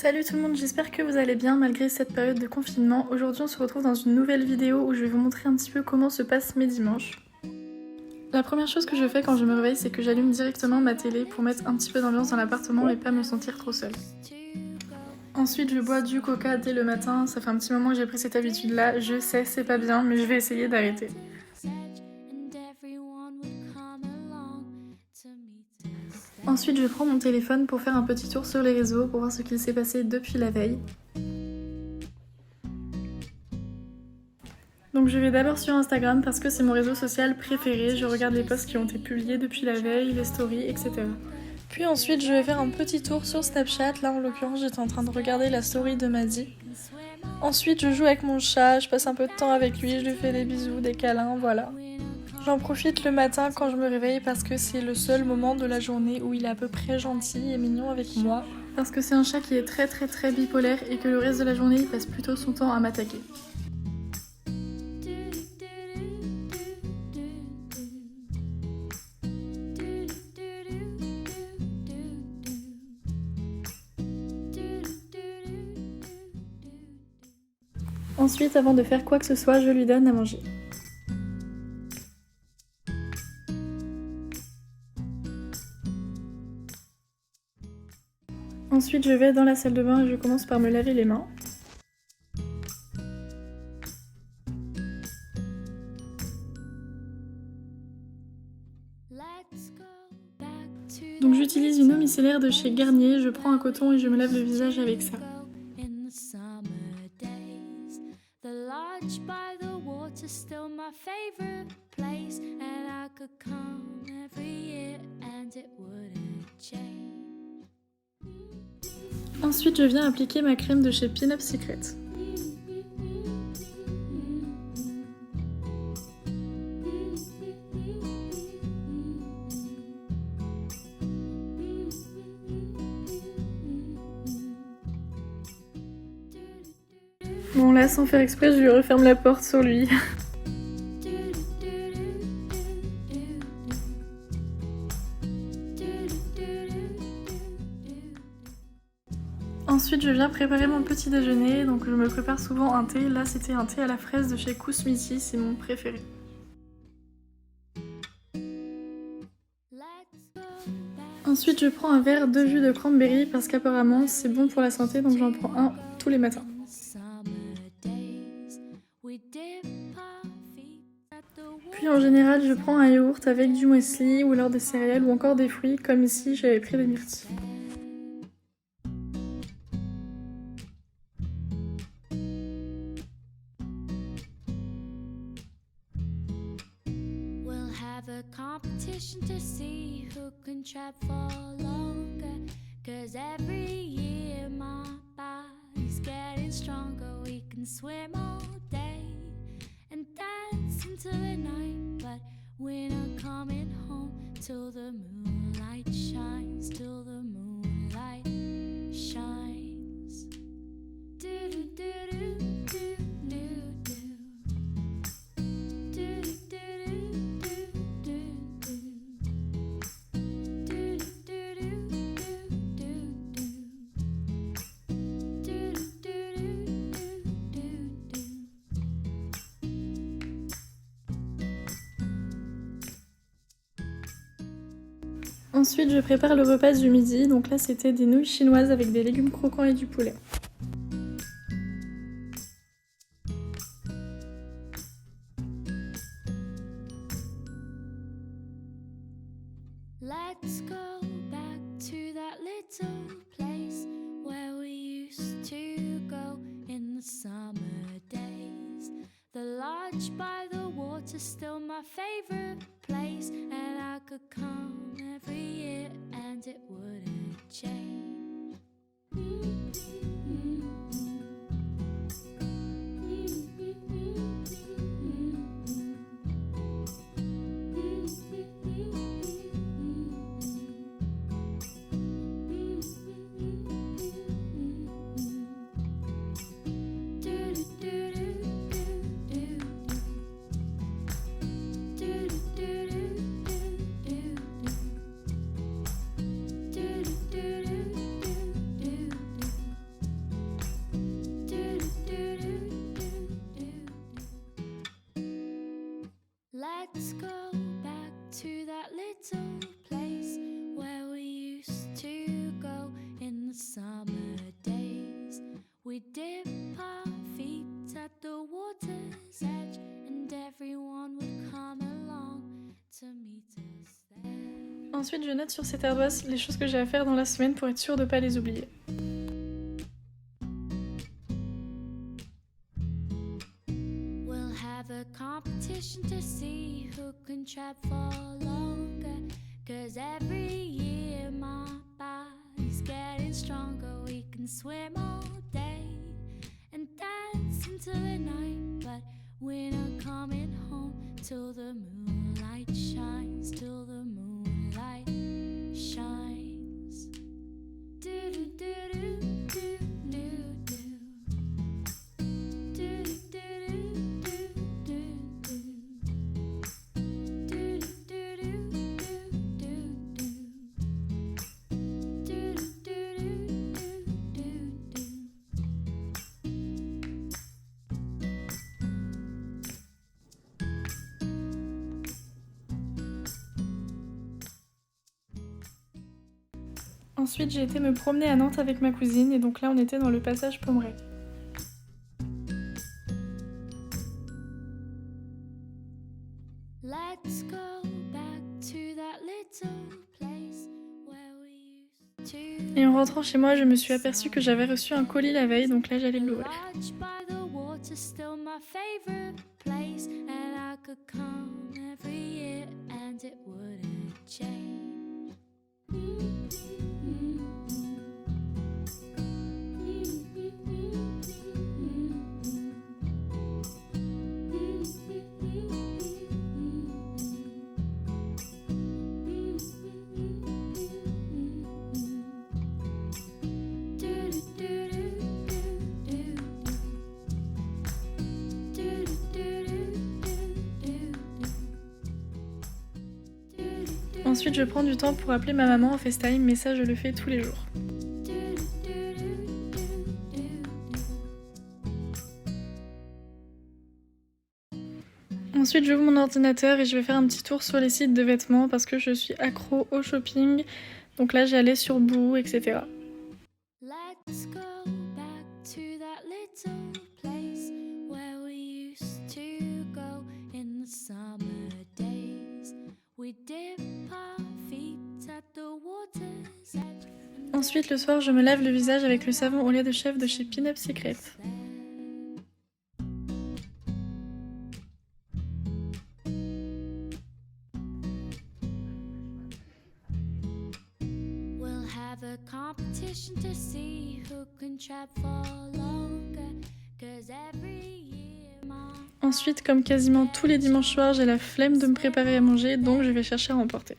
Salut tout le monde, j'espère que vous allez bien malgré cette période de confinement. Aujourd'hui on se retrouve dans une nouvelle vidéo où je vais vous montrer un petit peu comment se passent mes dimanches. La première chose que je fais quand je me réveille, c'est que j'allume directement ma télé pour mettre un petit peu d'ambiance dans l'appartement et pas me sentir trop seule. Ensuite je bois du coca dès le matin, ça fait un petit moment que j'ai pris cette habitude là, je sais c'est pas bien mais je vais essayer d'arrêter. Ensuite je prends mon téléphone pour faire un petit tour sur les réseaux pour voir ce qu'il s'est passé depuis la veille. Donc je vais d'abord sur Instagram parce que c'est mon réseau social préféré, je regarde les posts qui ont été publiés depuis la veille, les stories, etc. Puis ensuite je vais faire un petit tour sur Snapchat, là en l'occurrence j'étais en train de regarder la story de Maddy. Ensuite je joue avec mon chat, je passe un peu de temps avec lui, je lui fais des bisous, des câlins, voilà. J'en profite le matin quand je me réveille parce que c'est le seul moment de la journée où il est à peu près gentil et mignon avec moi. Parce que c'est un chat qui est très bipolaire et que le reste de la journée il passe plutôt son temps à m'attaquer. Ensuite, avant de faire quoi que ce soit, je lui donne à manger. Ensuite, je vais dans la salle de bain et je commence par me laver les mains. Donc j'utilise une eau micellaire de chez Garnier, je prends un coton et je me lave le visage avec ça. Ensuite, je viens appliquer ma crème de chez Pin Up Secret. Bon là, sans faire exprès, je lui referme la porte sur lui. Ensuite, je viens préparer mon petit déjeuner, donc je me prépare souvent un thé. Là, c'était un thé à la fraise de chez Kousmiti, c'est mon préféré. Ensuite, je prends un verre de jus de cranberry parce qu'apparemment, c'est bon pour la santé, donc j'en prends un tous les matins. Puis en général, je prends un yaourt avec du muesli ou alors des céréales ou encore des fruits, comme ici, j'avais pris des myrtilles. Competition to see who can trap for longer, 'cause every year my body's getting stronger. We can swim all day and dance until the night, but we're not coming home till the moonlight shines, till the moonlight shines. Do do do do do do. Ensuite, je prépare le repas du midi, donc là c'était des nouilles chinoises avec des légumes croquants et du poulet. Let's go back to that little place where we used to go in the summer days. The lodge by the water's still my favorite place, and I could come every year and it wouldn't change. Do Ensuite, je note sur cette ardoise les choses que j'ai à faire dans la semaine pour être sûre de pas les oublier. We'll have a competition to see who can trap for longer. 'Cause every year my body's getting stronger. We can swim all day and dance into the night, but we're not coming home till the moonlight shines, till the moonlight shines. Do do do do do do do. Do do do do do do. Do do do do do do. Do do do do do. Ensuite, j'ai été me promener à Nantes avec ma cousine et donc là, on était dans le passage Pommerais. Let's go back to that little place where we used to. Et en rentrant chez moi, je me suis aperçue que j'avais reçu un colis la veille, donc là, j'allais l'ouvrir. Lodge by the water, still my favorite place, and I could come every year and it wouldn't change. Ensuite, je prends du temps pour appeler ma maman en FaceTime, mais ça, je le fais tous les jours. Ensuite, j'ouvre mon ordinateur et je vais faire un petit tour sur les sites de vêtements parce que je suis accro au shopping. Donc là, j'allais sur Boo, etc. Let's go back to that little place where we used to go in the summer days. We dip our feet at the water's edge. Ensuite, le soir, je me lave le visage avec le savon au lait de chèvre de chez Pin Up Secret. We'll have a competition to see who can trap for longer. 'Cause every year my Ensuite, comme quasiment tous les dimanches soirs, j'ai la flemme de me préparer à manger, donc je vais chercher à emporter.